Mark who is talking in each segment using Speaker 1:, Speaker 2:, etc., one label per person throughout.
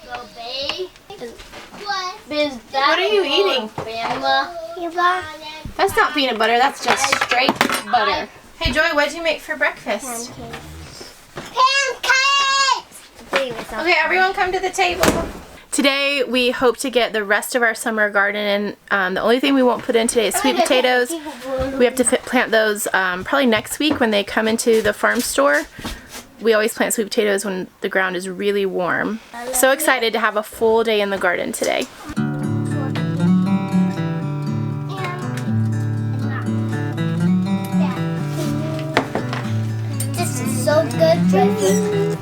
Speaker 1: What are you eating? That's not peanut butter, that's just straight butter. Hey Joy, what did you make for breakfast?
Speaker 2: Pancakes!
Speaker 1: Okay, everyone come to the table. Today we hope to get the rest of our summer garden in. The only thing we won't put in today is sweet potatoes. We have to plant those probably next week when they come into the farm store. We always plant sweet potatoes when the ground is really warm. So excited to have a full day in the garden today.
Speaker 2: This is so good, Tracy.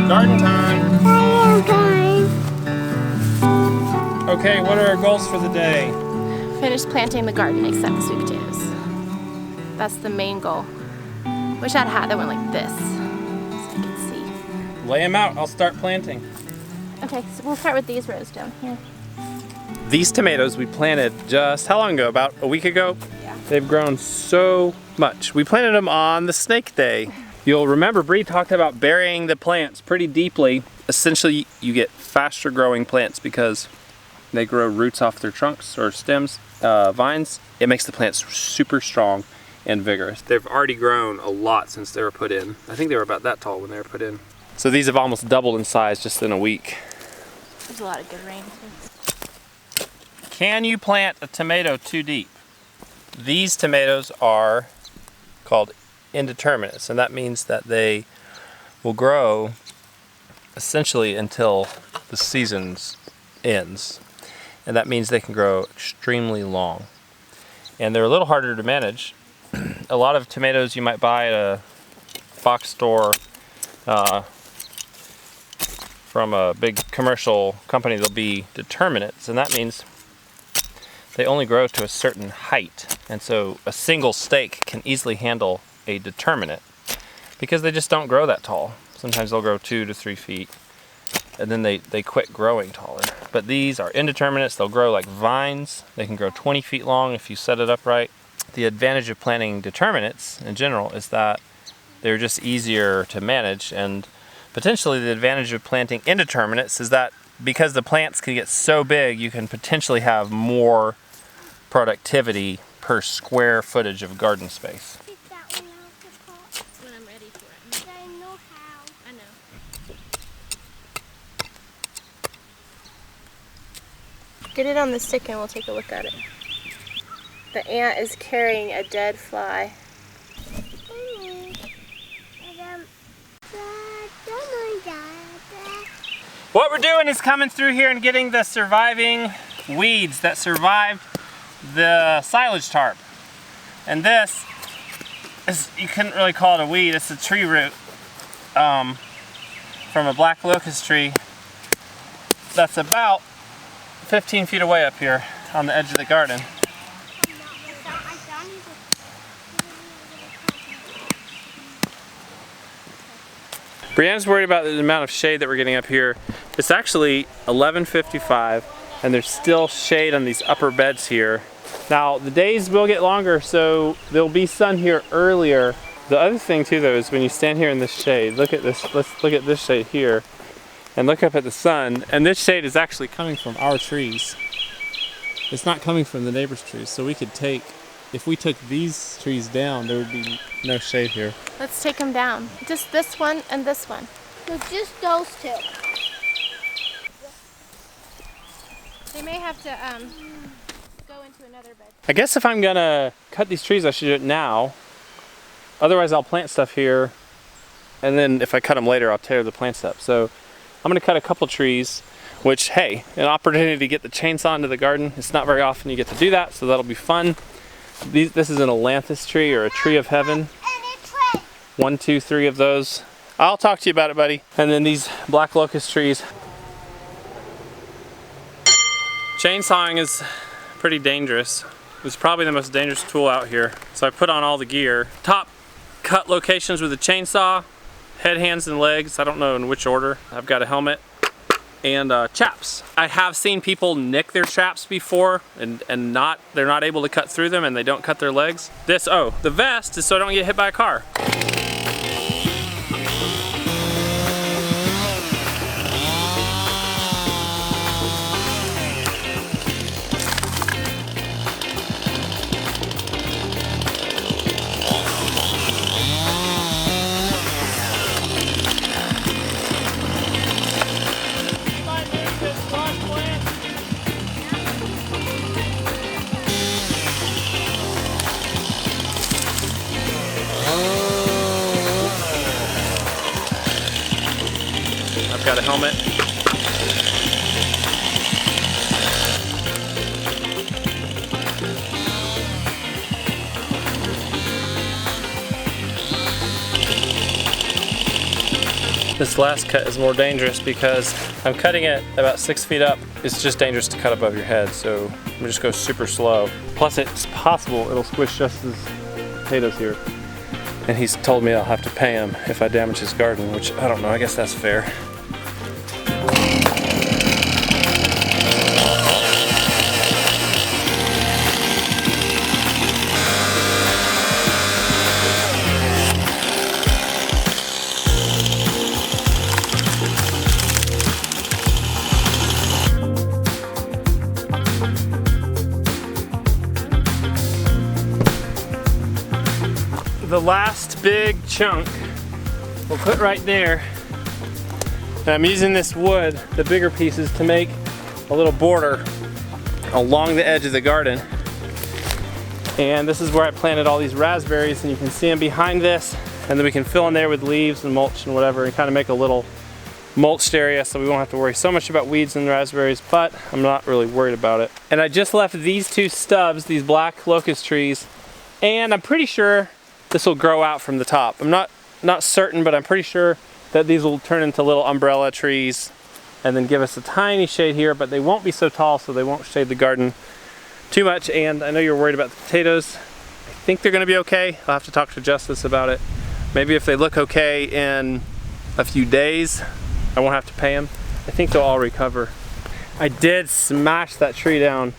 Speaker 3: Garden time! Okay, what are our goals for the day?
Speaker 1: Finish planting the garden except the sweet potatoes. That's the main goal. Wish I had a hat that went like this so you can see.
Speaker 3: Lay them out, I'll start planting.
Speaker 1: Okay, so we'll start with these rows down here.
Speaker 3: These tomatoes we planted just, how long ago? About a week ago?
Speaker 1: Yeah.
Speaker 3: They've grown so much. We planted them on the snake day. You'll remember Bree talked about burying the plants pretty deeply. Essentially, you get faster growing plants because they grow roots off their trunks or stems, vines. It makes the plants super strong and vigorous. They've already grown a lot since they were put in. I think they were about that tall when they were put in. So these have almost doubled in size just in a week.
Speaker 1: There's a lot of good rain too.
Speaker 3: Can you plant a tomato too deep? These tomatoes are called indeterminates, and that means that they will grow essentially until the season ends. And that means they can grow extremely long. And they're a little harder to manage. A lot of tomatoes you might buy at a box store from a big commercial company, they'll be determinates, and that means they only grow to a certain height. And so a single stake can easily handle a determinate because they just don't grow that tall. Sometimes they'll grow 2 to 3 feet and then they quit growing taller. But these are indeterminates. They'll grow like vines. They can grow 20 feet long if you set it up right. The advantage of planting determinates in general is that they're just easier to manage, and potentially the advantage of planting indeterminates is that because the plants can get so big, you can potentially have more productivity per square footage of garden space.
Speaker 1: When I'm ready for it.
Speaker 2: I know how.
Speaker 1: I know. Get it on the stick and we'll take a look at it. The ant is carrying a dead fly.
Speaker 3: What we're doing is coming through here and getting the surviving weeds that survived the silage tarp. And this is, you couldn't really call it a weed, it's a tree root from a black locust tree that's about 15 feet away up here on the edge of the garden. Brianna's worried about the amount of shade that we're getting up here. It's actually 11:55 and there's still shade on these upper beds here. Now the days will get longer, so there'll be sun here earlier. The other thing too though is when you stand here in this shade, look at this, let's look at this shade here and look up at the sun, and this shade is actually coming from our trees. It's not coming from the neighbor's trees, so we could take, if we took these trees down, there would be no shade here.
Speaker 1: Let's take them down. Just this one and this one.
Speaker 2: So just those two.
Speaker 1: They may have to go into another bed.
Speaker 3: I guess if I'm gonna cut these trees, I should do it now. Otherwise I'll plant stuff here, and then if I cut them later, I'll tear the plants up. So I'm gonna cut a couple trees, which, hey, an opportunity to get the chainsaw into the garden. It's not very often you get to do that, so that'll be fun. This is an ailanthus tree, or a tree of heaven. 1, 2, 3 of those. I'll talk to you about it, buddy. And then these black locust trees. Chainsawing is pretty dangerous. It's probably the most dangerous tool out here. So I put on all the gear. Top cut locations with a chainsaw, head, hands, and legs. I don't know in which order. I've got a helmet and chaps. I have seen people nick their chaps before and they're not able to cut through them and they don't cut their legs. The vest is so I don't get hit by a car. got a helmet. This last cut is more dangerous because I'm cutting it about 6 feet up. It's just dangerous to cut above your head, so I'm gonna just go super slow. Plus it's possible it'll squish just as potatoes here. And he's told me I'll have to pay him if I damage his garden, which I don't know, I guess that's fair. The last big chunk we'll put right there. And I'm using this wood, the bigger pieces, to make a little border along the edge of the garden. And this is where I planted all these raspberries, and you can see them behind this, and then we can fill in there with leaves and mulch and whatever and kind of make a little mulched area so we won't have to worry so much about weeds and raspberries, but I'm not really worried about it. And I just left these two stubs, these black locust trees, and I'm pretty sure this will grow out from the top. I'm not certain, but I'm pretty sure that these will turn into little umbrella trees and then give us a tiny shade here, but they won't be so tall, so they won't shade the garden too much. And I know you're worried about the potatoes. I think they're gonna be okay. I'll have to talk to Justice about it. Maybe if they look okay in a few days, I won't have to pay them. I think they'll all recover. I did smash that tree down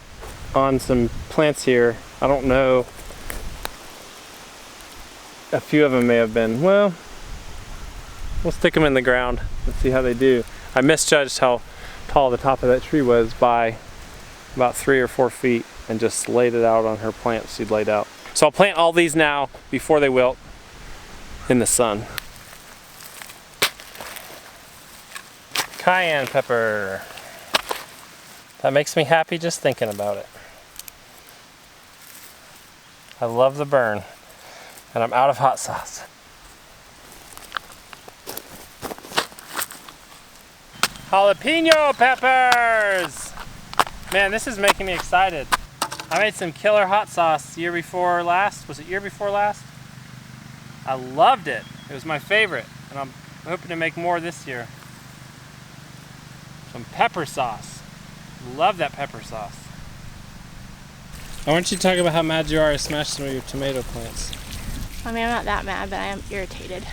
Speaker 3: on some plants here. I don't know. A few of them may have been, well, we'll stick them in the ground and see how they do. I misjudged how tall the top of that tree was by about 3 or 4 feet and just laid it out on her plants she'd laid out. So I'll plant all these now before they wilt in the sun. Cayenne pepper. That makes me happy just thinking about it. I love the burn. And I'm out of hot sauce. Jalapeno peppers! Man, this is making me excited. I made some killer hot sauce year before last. Was it year before last? I loved it. It was my favorite. And I'm hoping to make more this year. Some pepper sauce. Love that pepper sauce. I want you to talk about how mad you are I smashed some of your tomato plants.
Speaker 1: I mean, I'm not that mad, but I am irritated.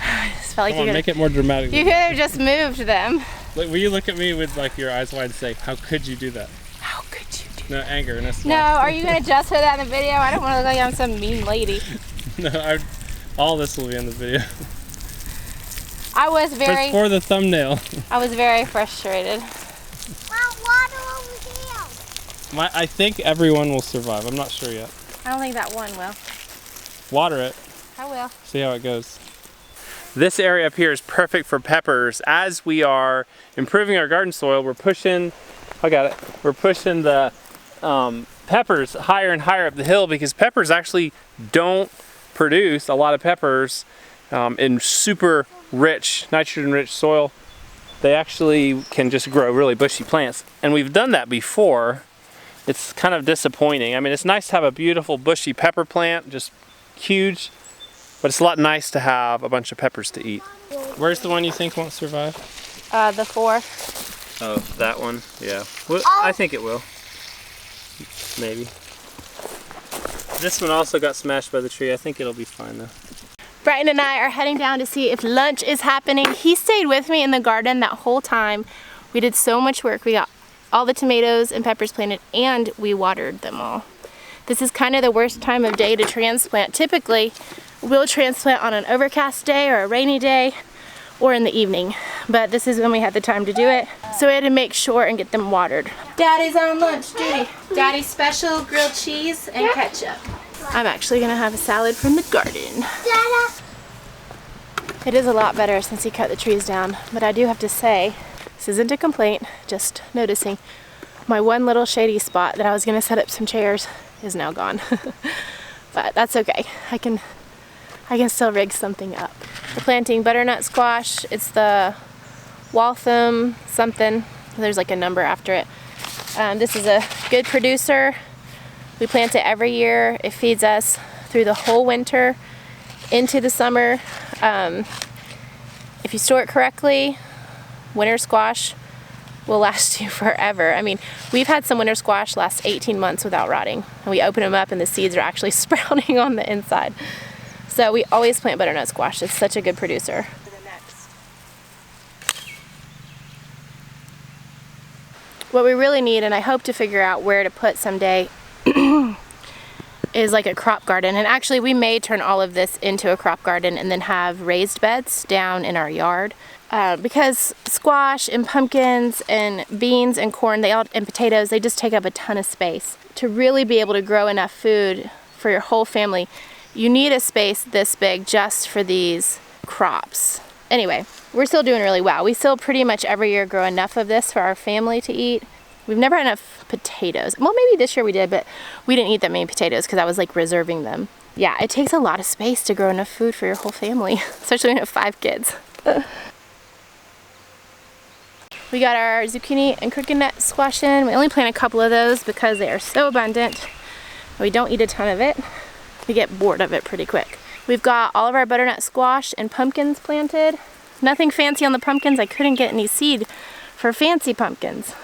Speaker 1: I just felt like
Speaker 3: Come on, make it more dramatic.
Speaker 1: You could have just moved them.
Speaker 3: Will you look at me with like your eyes wide and say, how could you do that?
Speaker 1: How could you do
Speaker 3: No, anger.
Speaker 1: No, are you going to just put that in the video? I don't want to look like I'm some mean lady.
Speaker 3: No, all this will be in the video.
Speaker 1: I was very...
Speaker 3: It's for the thumbnail.
Speaker 1: I was very frustrated.
Speaker 2: Water over here.
Speaker 3: I think everyone will survive. I'm not sure yet.
Speaker 1: I don't think that one will.
Speaker 3: Water it.
Speaker 1: I will.
Speaker 3: See how it goes. This area up here is perfect for peppers. As we are improving our garden soil, we're pushing, we're pushing the peppers higher and higher up the hill because peppers actually don't produce a lot of peppers in super rich, nitrogen-rich soil. They actually can just grow really bushy plants. And we've done that before. It's kind of disappointing. I mean, it's nice to have a beautiful bushy pepper plant, just huge, but it's a lot nice to have a bunch of peppers to eat. Where's the one you think won't survive?
Speaker 1: The 4.
Speaker 3: Oh, that one? Yeah. Well, I think it will. Maybe. This one also got smashed by the tree. I think it'll be fine though.
Speaker 1: Brighton and I are heading down to see if lunch is happening. He stayed with me in the garden that whole time. We did so much work. We got all the tomatoes and peppers planted and we watered them all. This is kind of the worst time of day to transplant. Typically, we'll transplant on an overcast day or a rainy day or in the evening, but this is when we had the time to do it. So we had to make sure and get them watered. Daddy's on lunch duty. Daddy's special grilled cheese and ketchup. I'm actually gonna have a salad from the garden.
Speaker 2: Dada.
Speaker 1: It is a lot better since he cut the trees down, but I do have to say, this isn't a complaint, just noticing my one little shady spot that I was gonna set up some chairs is now gone. But that's okay. I can still rig something up. We're planting butternut squash. It's the Waltham something. There's like a number after it. This is a good producer. We plant it every year. It feeds us through the whole winter into the summer. If you store it correctly, winter squash will last you forever. I mean, we've had some winter squash last 18 months without rotting. And we open them up and the seeds are actually sprouting on the inside. So we always plant butternut squash. It's such a good producer. What we really need, and I hope to figure out where to put someday, is like a crop garden. And actually we may turn all of this into a crop garden and then have raised beds down in our yard. Because squash and pumpkins and beans and corn, and potatoes, they just take up a ton of space. To really be able to grow enough food for your whole family, you need a space this big just for these crops. Anyway, we're still doing really well. We still pretty much every year grow enough of this for our family to eat. We've never had enough potatoes. Well, maybe this year we did, but we didn't eat that many potatoes because I was like reserving them. Yeah, it takes a lot of space to grow enough food for your whole family, especially when you have 5 kids. We got our zucchini and crooked nut squash in. We only plant a couple of those because they are so abundant. We don't eat a ton of it. We get bored of it pretty quick. We've got all of our butternut squash and pumpkins planted. Nothing fancy on the pumpkins. I couldn't get any seed for fancy pumpkins.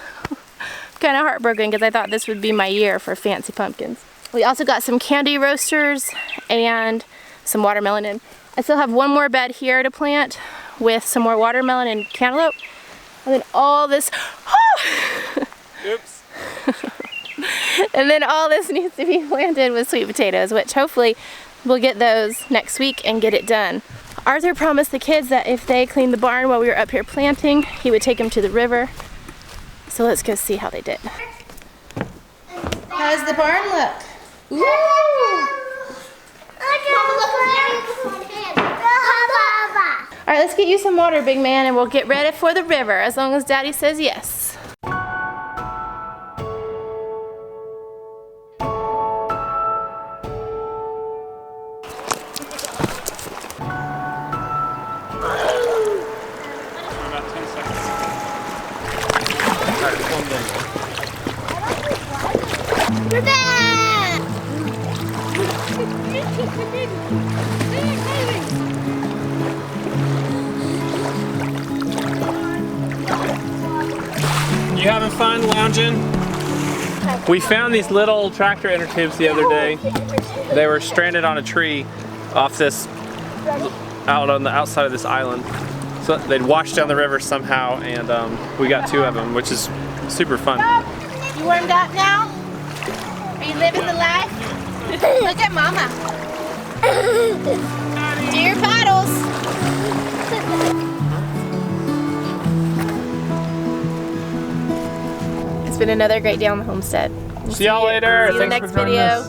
Speaker 1: Kind of heartbroken because I thought this would be my year for fancy pumpkins. We also got some candy roasters and some watermelon in. I still have one more bed here to plant with some more watermelon and cantaloupe. And then all this,
Speaker 3: Oops.
Speaker 1: and then all this needs to be planted with sweet potatoes, which hopefully we'll get those next week and get it done. Arthur promised the kids that if they cleaned the barn while we were up here planting, he would take them to the river. So let's go see how they did. How does the barn look? Ooh. All right, let's get you some water, big man, and we'll get ready for the river as long as Daddy says yes.
Speaker 2: We're back!
Speaker 3: You having fun lounging? We found these little tractor inner tubes the other day. They were stranded on a tree off this, out on the outside of this island. So they'd washed down the river somehow, and we got 2 of them, which is super fun.
Speaker 1: You warmed up now? Are you living the life? Look at Mama. Do your paddles. It's been another great day on the homestead.
Speaker 3: See y'all later.
Speaker 1: See you in the
Speaker 3: Thanks
Speaker 1: next
Speaker 3: for joining
Speaker 1: video.
Speaker 3: us.